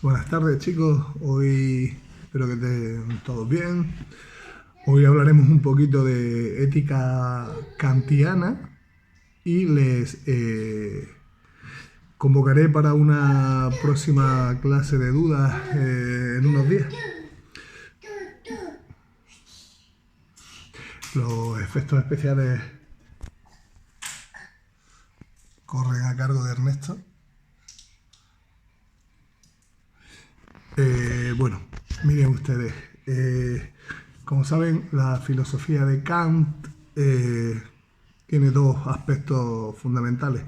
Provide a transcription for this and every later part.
Buenas tardes, chicos. Hoy espero que estén todos bien. Hoy hablaremos un poquito de ética kantiana y les convocaré para una próxima clase de dudas en unos días. Los efectos especiales corren a cargo de Ernesto. Bueno, miren ustedes. Como saben, la filosofía de Kant tiene dos aspectos fundamentales.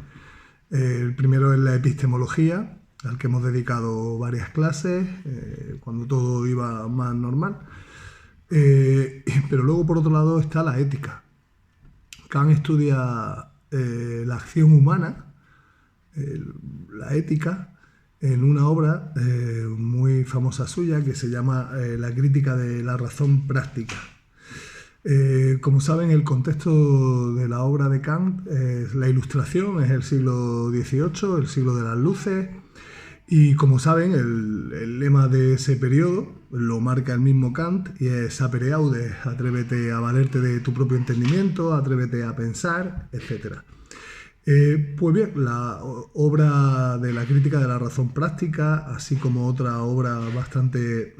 El primero es la epistemología, al que hemos dedicado varias clases, cuando todo iba más normal. Pero luego, por otro lado, está la ética. Kant estudia la acción humana, la ética, en una obra muy famosa suya que se llama La crítica de la razón práctica. Como saben, el contexto de la obra de Kant es la Ilustración, es el siglo XVIII, el siglo de las luces, y como saben, el lema de ese periodo lo marca el mismo Kant y es sapere aude, atrévete a valerte de tu propio entendimiento, atrévete a pensar, etc. Pues bien, la obra de la crítica de la razón práctica, así como otra obra bastante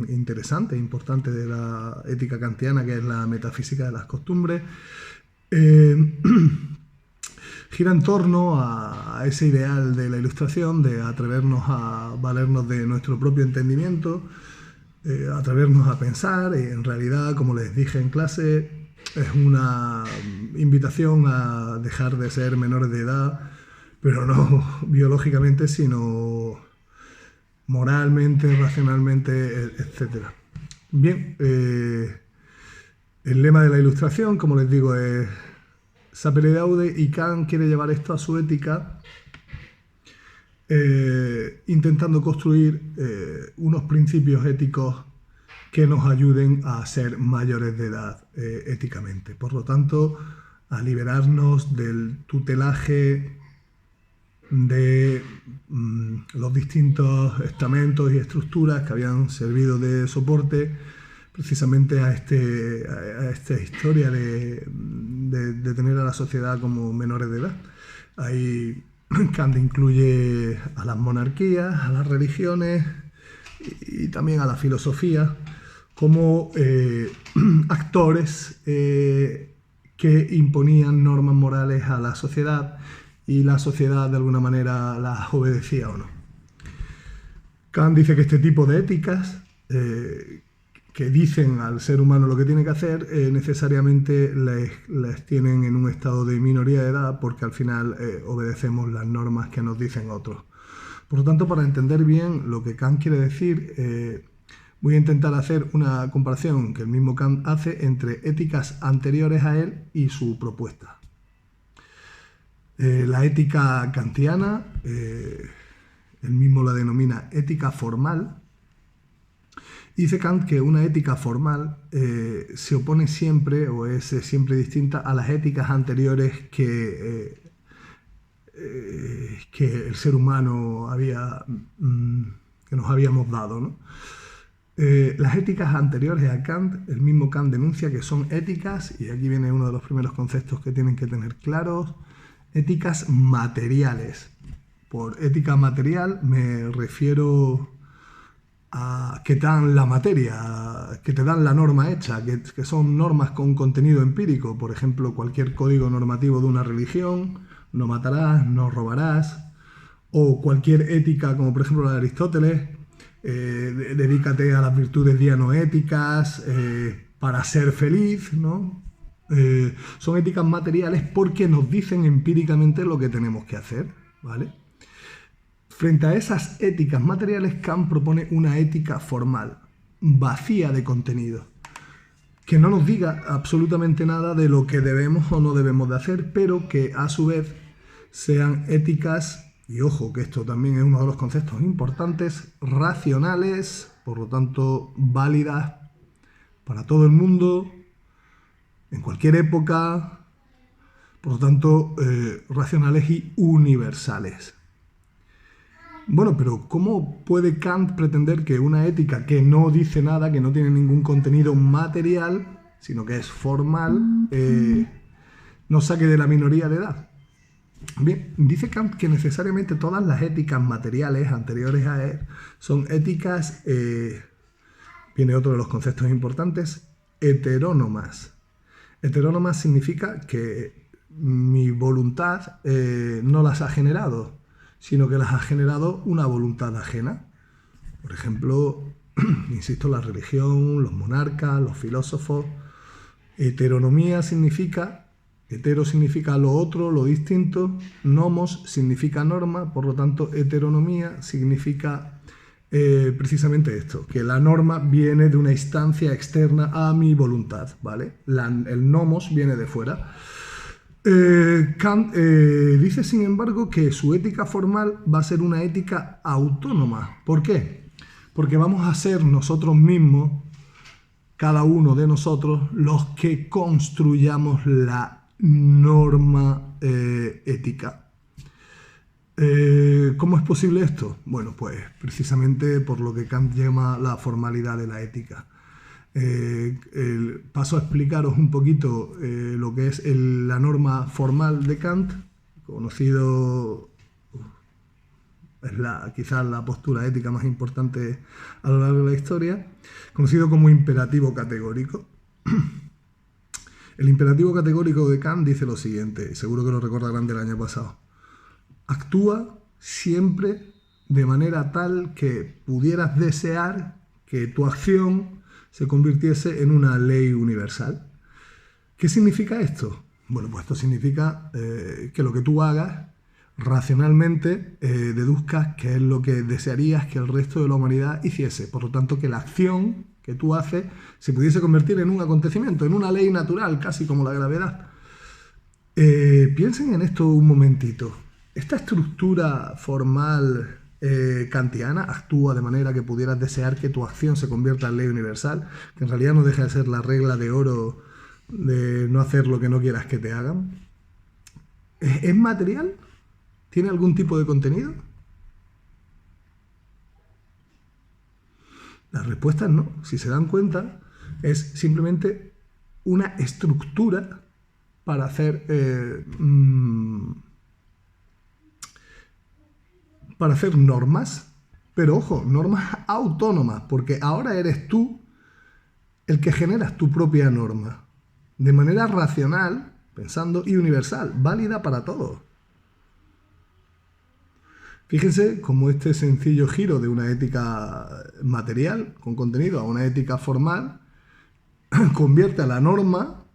interesante e importante de la ética kantiana, que es la metafísica de las costumbres, gira en torno a ese ideal de la Ilustración, de atrevernos a valernos de nuestro propio entendimiento, atrevernos a pensar, y en realidad, como les dije en clase, es una invitación a dejar de ser menores de edad, pero no biológicamente, sino moralmente, racionalmente, etc. Bien, el lema de la Ilustración, como les digo, es sapere aude, y Kant quiere llevar esto a su ética, intentando construir unos principios éticos que nos ayuden a ser mayores de edad éticamente. Por lo tanto, a liberarnos del tutelaje de los distintos estamentos y estructuras que habían servido de soporte precisamente a esta historia de tener a la sociedad como menores de edad. Ahí Kant incluye a las monarquías, a las religiones y también a la filosofía como actores que imponían normas morales a la sociedad y la sociedad de alguna manera las obedecía o no. Kant dice que este tipo de éticas que dicen al ser humano lo que tiene que hacer, necesariamente les tienen en un estado de minoría de edad, porque al final obedecemos las normas que nos dicen otros. Por lo tanto, para entender bien lo que Kant quiere decir, voy a intentar hacer una comparación que el mismo Kant hace entre éticas anteriores a él y su propuesta. La ética kantiana, él mismo la denomina ética formal. Dice Kant que una ética formal se opone siempre, o es siempre distinta a las éticas anteriores que el ser humano que nos habíamos dado, ¿no? Las éticas anteriores a Kant, el mismo Kant denuncia que son éticas, y aquí viene uno de los primeros conceptos que tienen que tener claros, éticas materiales. Por ética material me refiero a que te dan la materia, que te dan la norma hecha, que son normas con contenido empírico. Por ejemplo, cualquier código normativo de una religión: no matarás, no robarás, o cualquier ética, como por ejemplo la de Aristóteles, dedícate a las virtudes dianoéticas para ser feliz, ¿no? Son éticas materiales porque nos dicen empíricamente lo que tenemos que hacer, ¿vale? Frente a esas éticas materiales, Kant propone una ética formal, vacía de contenido, que no nos diga absolutamente nada de lo que debemos o no debemos de hacer, pero que a su vez sean éticas, y ojo que esto también es uno de los conceptos importantes, racionales, por lo tanto válidas para todo el mundo, en cualquier época, por lo tanto racionales y universales. Bueno, pero ¿cómo puede Kant pretender que una ética que no dice nada, que no tiene ningún contenido material, sino que es formal, nos saque de la minoría de edad? Bien, dice Kant que necesariamente todas las éticas materiales anteriores a él son éticas, viene otro de los conceptos importantes, heterónomas. Heterónomas significa que mi voluntad no las ha generado, sino que las ha generado una voluntad ajena. Por ejemplo, insisto, la religión, los monarcas, los filósofos. Heteronomía significa, hetero significa lo otro, lo distinto, nomos significa norma, por lo tanto heteronomía significa precisamente esto, que la norma viene de una instancia externa a mi voluntad, ¿vale? El nomos viene de fuera. Kant dice, sin embargo, que su ética formal va a ser una ética autónoma. ¿Por qué? Porque vamos a ser nosotros mismos, cada uno de nosotros, los que construyamos la norma ética. ¿Cómo es posible esto? Bueno, pues precisamente por lo que Kant llama la formalidad de la ética. Paso a explicaros un poquito lo que es la norma formal de Kant, conocido, es quizás la postura ética más importante a lo largo de la historia, conocido como imperativo categórico. El imperativo categórico de Kant dice lo siguiente, seguro que lo recordarán del año pasado: actúa siempre de manera tal que pudieras desear que tu acción se convirtiese en una ley universal. ¿Qué significa esto? Bueno, pues esto significa que lo que tú hagas racionalmente deduzcas qué es lo que desearías que el resto de la humanidad hiciese. Por lo tanto, que la acción que tú haces se pudiese convertir en un acontecimiento, en una ley natural, casi como la gravedad. Piensen en esto un momentito. Esta estructura formal kantiana, actúa de manera que pudieras desear que tu acción se convierta en ley universal, que en realidad no deja de ser la regla de oro de no hacer lo que no quieras que te hagan. ¿Es material? ¿Tiene algún tipo de contenido? La respuesta es no. Si se dan cuenta, es simplemente una estructura para hacer normas, pero ojo, normas autónomas, porque ahora eres tú el que generas tu propia norma, de manera racional, pensando, y universal, válida para todos. Fíjense cómo este sencillo giro de una ética material, con contenido, a una ética formal, convierte a la norma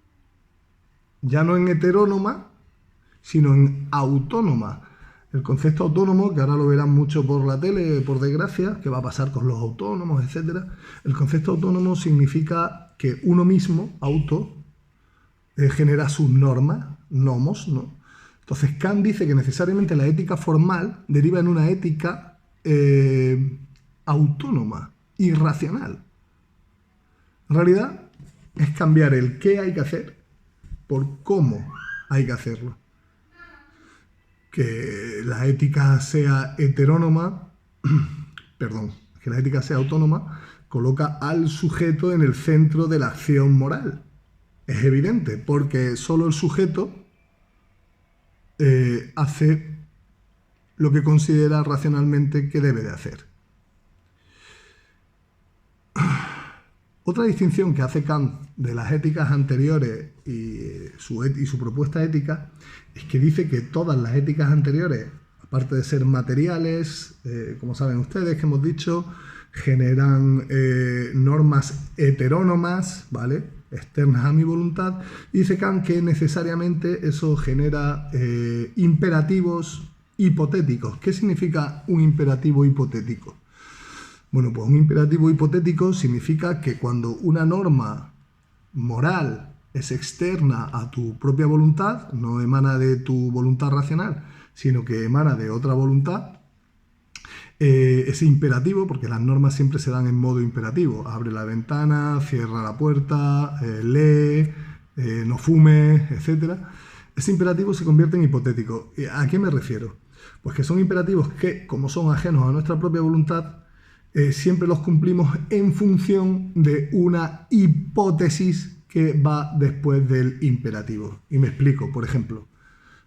ya no en heterónoma, sino en autónoma. El concepto autónomo, que ahora lo verán mucho por la tele, por desgracia, que va a pasar con los autónomos, etc. El concepto autónomo significa que uno mismo, auto, genera sus normas, nomos, ¿no? Entonces Kant dice que necesariamente la ética formal deriva en una ética autónoma, irracional. En realidad es cambiar el qué hay que hacer por cómo hay que hacerlo. Que la ética sea heterónoma, perdón, que la ética sea autónoma, coloca al sujeto en el centro de la acción moral. Es evidente, porque solo el sujeto hace lo que considera racionalmente que debe de hacer. Otra distinción que hace Kant de las éticas anteriores y su propuesta ética es que dice que todas las éticas anteriores, aparte de ser materiales, como saben ustedes que hemos dicho, generan normas heterónomas, ¿vale?, externas a mi voluntad. Y dice Kant que necesariamente eso genera imperativos hipotéticos. ¿Qué significa un imperativo hipotético? Bueno, pues un imperativo hipotético significa que cuando una norma moral es externa a tu propia voluntad, no emana de tu voluntad racional, sino que emana de otra voluntad, ese imperativo, porque las normas siempre se dan en modo imperativo: abre la ventana, cierra la puerta, lee, no fumes, etc. Ese imperativo se convierte en hipotético. ¿A qué me refiero? Pues que son imperativos que, como son ajenos a nuestra propia voluntad, siempre los cumplimos en función de una hipótesis que va después del imperativo. Y me explico, por ejemplo,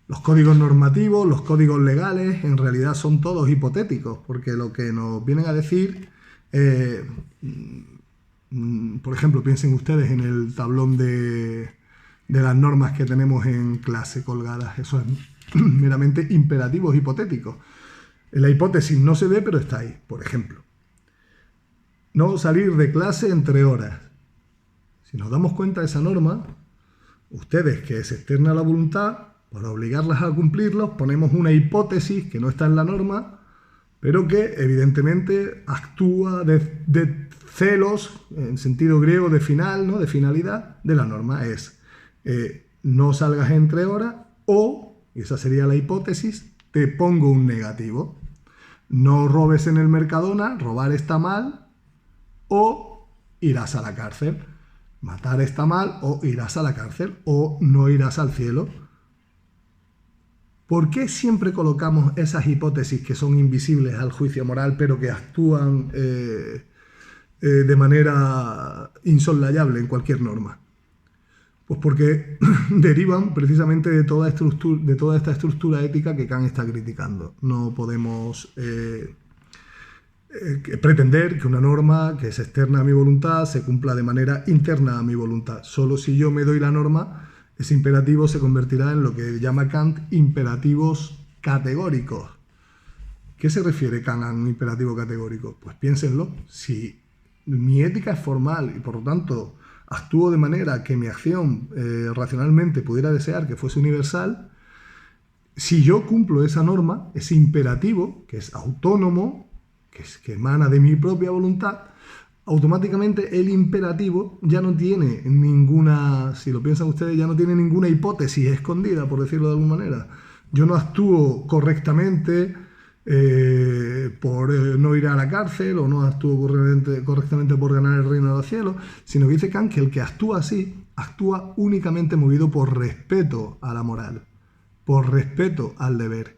los códigos normativos, los códigos legales, en realidad son todos hipotéticos, porque lo que nos vienen a decir, por ejemplo, piensen ustedes en el tablón de las normas que tenemos en clase colgadas, eso es meramente imperativos hipotéticos. La hipótesis no se ve, pero está ahí. Por ejemplo, no salir de clase entre horas. Si nos damos cuenta de esa norma, ustedes, que se externa la voluntad, para obligarlas a cumplirlos, ponemos una hipótesis que no está en la norma, pero que evidentemente actúa de celos, en sentido griego de final, ¿no? De finalidad de la norma. Es no salgas entre horas o, y esa sería la hipótesis, te pongo un negativo. No robes en el Mercadona, robar está mal, o irás a la cárcel. Matar está mal, o irás a la cárcel, o no irás al cielo. ¿Por qué siempre colocamos esas hipótesis que son invisibles al juicio moral, pero que actúan de manera insoslayable en cualquier norma? Pues porque derivan precisamente de toda esta estructura ética que Kant está criticando. No podemos pretender que una norma que es externa a mi voluntad se cumpla de manera interna a mi voluntad. Solo si yo me doy la norma, ese imperativo se convertirá en lo que llama Kant imperativos categóricos. ¿Qué se refiere Kant a un imperativo categórico? Pues piénsenlo. Si mi ética es formal y por lo tanto actúo de manera que mi acción racionalmente pudiera desear que fuese universal, si yo cumplo esa norma, ese imperativo, que es autónomo, que emana de mi propia voluntad, automáticamente el imperativo ya no tiene ninguna, si lo piensan ustedes, ya no tiene ninguna hipótesis escondida, por decirlo de alguna manera. Yo no actúo correctamente por no ir a la cárcel, o no actúo correctamente por ganar el reino de los cielos, sino que dice Kant que el que actúa así, actúa únicamente movido por respeto a la moral, por respeto al deber.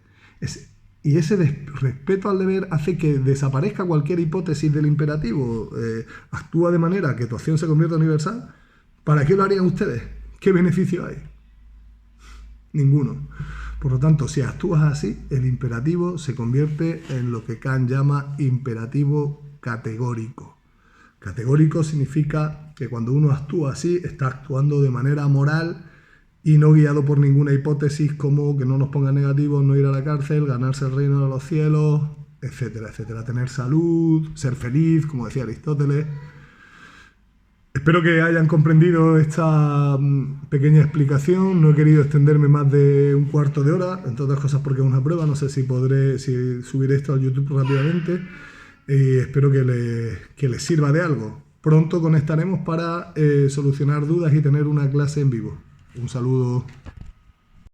Y ese respeto al deber hace que desaparezca cualquier hipótesis del imperativo. Actúa de manera que tu acción se convierta universal. ¿Para qué lo harían ustedes? ¿Qué beneficio hay? Ninguno. Por lo tanto, si actúas así, el imperativo se convierte en lo que Kant llama imperativo categórico. Categórico significa que cuando uno actúa así, está actuando de manera moral y no guiado por ninguna hipótesis como que no nos ponga negativos, no ir a la cárcel, ganarse el reino de los cielos, etcétera, etcétera. Tener salud, ser feliz, como decía Aristóteles. Espero que hayan comprendido esta pequeña explicación. No he querido extenderme más de un cuarto de hora, entre otras cosas porque es una prueba. No sé si subiré esto al YouTube rápidamente. Y espero que les sirva de algo. Pronto conectaremos para solucionar dudas y tener una clase en vivo. Un saludo.